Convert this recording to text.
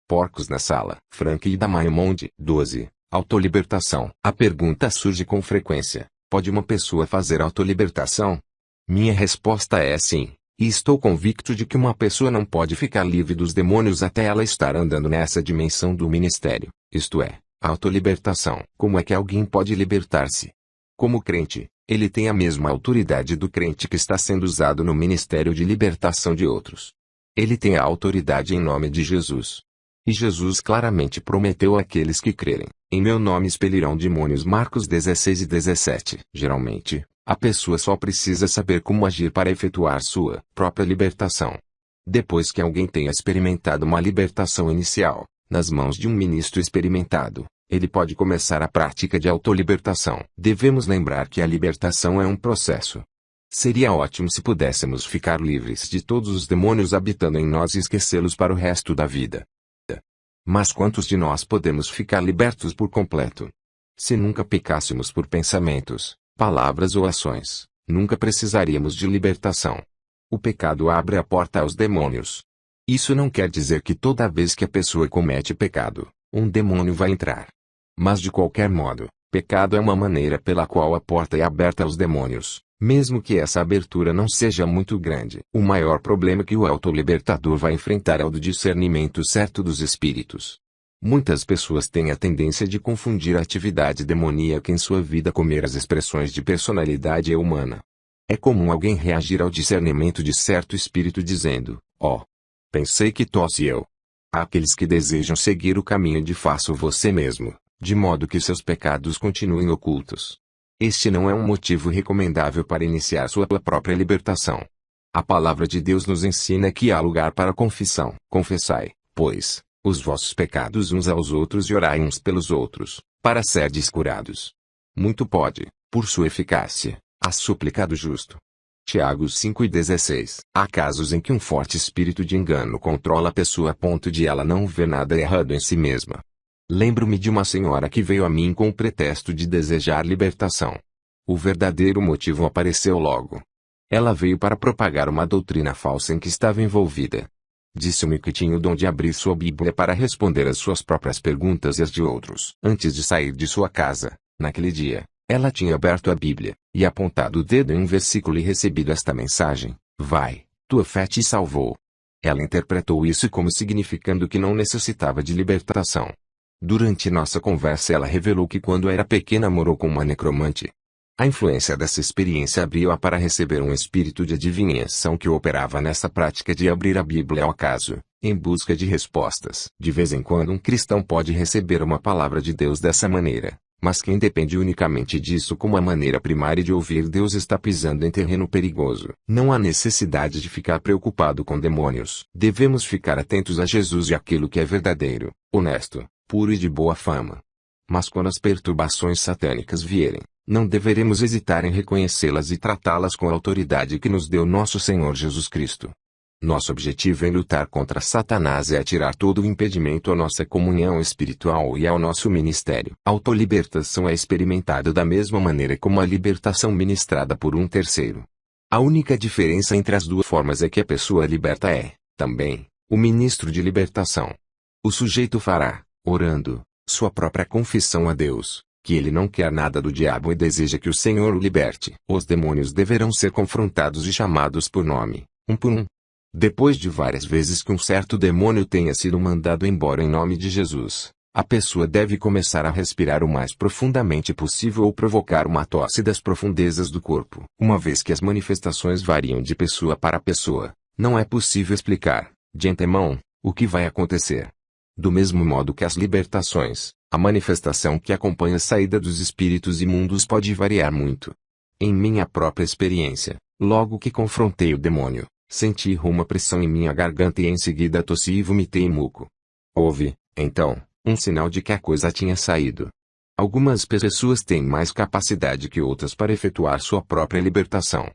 Porcos na sala. Frank e Diamond. 12. Autolibertação. A pergunta surge com frequência: pode uma pessoa fazer autolibertação? Minha resposta é sim, e estou convicto de que uma pessoa não pode ficar livre dos demônios até ela estar andando nessa dimensão do ministério, isto é, autolibertação. Como é que alguém pode libertar-se? Como crente, ele tem a mesma autoridade do crente que está sendo usado no ministério de libertação de outros. Ele tem a autoridade em nome de Jesus. E Jesus claramente prometeu àqueles que crerem: em meu nome expelirão demônios. Marcos 16:17. Geralmente, a pessoa só precisa saber como agir para efetuar sua própria libertação. Depois que alguém tenha experimentado uma libertação inicial, nas mãos de um ministro experimentado, ele pode começar a prática de autolibertação. Devemos lembrar que a libertação é um processo. Seria ótimo se pudéssemos ficar livres de todos os demônios habitando em nós e esquecê-los para o resto da vida. Mas quantos de nós podemos ficar libertos por completo? Se nunca pecássemos por pensamentos, palavras ou ações, nunca precisaríamos de libertação. O pecado abre a porta aos demônios. Isso não quer dizer que toda vez que a pessoa comete pecado, um demônio vai entrar. Mas de qualquer modo, pecado é uma maneira pela qual a porta é aberta aos demônios, mesmo que essa abertura não seja muito grande. O maior problema que o autolibertador vai enfrentar é o do discernimento certo dos espíritos. Muitas pessoas têm a tendência de confundir a atividade demoníaca em sua vida com meras expressões de personalidade humana. É comum alguém reagir ao discernimento de certo espírito dizendo: "Oh, pensei que tosse eu." Há aqueles que desejam seguir o caminho de faça você mesmo, de modo que seus pecados continuem ocultos. Este não é um motivo recomendável para iniciar sua própria libertação. A palavra de Deus nos ensina que há lugar para confissão. Confessai, pois, os vossos pecados uns aos outros e orai uns pelos outros, para serdes curados. Muito pode, por sua eficácia, a súplica do justo. Tiago 5:16. Há casos em que um forte espírito de engano controla a pessoa a ponto de ela não ver nada errado em si mesma. Lembro-me de uma senhora que veio a mim com o pretexto de desejar libertação. O verdadeiro motivo apareceu logo. Ela veio para propagar uma doutrina falsa em que estava envolvida. Disse-me que tinha o dom de abrir sua Bíblia para responder às suas próprias perguntas e as de outros. Antes de sair de sua casa, naquele dia, ela tinha aberto a Bíblia, e apontado o dedo em um versículo e recebido esta mensagem: "Vai, tua fé te salvou." Ela interpretou isso como significando que não necessitava de libertação. Durante nossa conversa ela revelou que quando era pequena morou com uma necromante. A influência dessa experiência abriu-a para receber um espírito de adivinhação que operava nessa prática de abrir a Bíblia ao acaso, em busca de respostas. De vez em quando um cristão pode receber uma palavra de Deus dessa maneira, mas quem depende unicamente disso como a maneira primária de ouvir Deus está pisando em terreno perigoso. Não há necessidade de ficar preocupado com demônios. Devemos ficar atentos a Jesus e àquilo que é verdadeiro, honesto, puro e de boa fama. Mas quando as perturbações satânicas vierem, não deveremos hesitar em reconhecê-las e tratá-las com a autoridade que nos deu nosso Senhor Jesus Cristo. Nosso objetivo em lutar contra Satanás é tirar todo o impedimento à nossa comunhão espiritual e ao nosso ministério. A autolibertação é experimentada da mesma maneira como a libertação ministrada por um terceiro. A única diferença entre as duas formas é que a pessoa liberta é, também, o ministro de libertação. O sujeito fará, orando, sua própria confissão a Deus, que ele não quer nada do diabo e deseja que o Senhor o liberte. Os demônios deverão ser confrontados e chamados por nome, um por um. Depois de várias vezes que um certo demônio tenha sido mandado embora em nome de Jesus, a pessoa deve começar a respirar o mais profundamente possível ou provocar uma tosse das profundezas do corpo. Uma vez que as manifestações variam de pessoa para pessoa, não é possível explicar, de antemão, o que vai acontecer. Do mesmo modo que as libertações, a manifestação que acompanha a saída dos espíritos imundos pode variar muito. Em minha própria experiência, logo que confrontei o demônio, senti uma pressão em minha garganta e em seguida tossi e vomitei muco. Houve, então, um sinal de que a coisa tinha saído. Algumas pessoas têm mais capacidade que outras para efetuar sua própria libertação.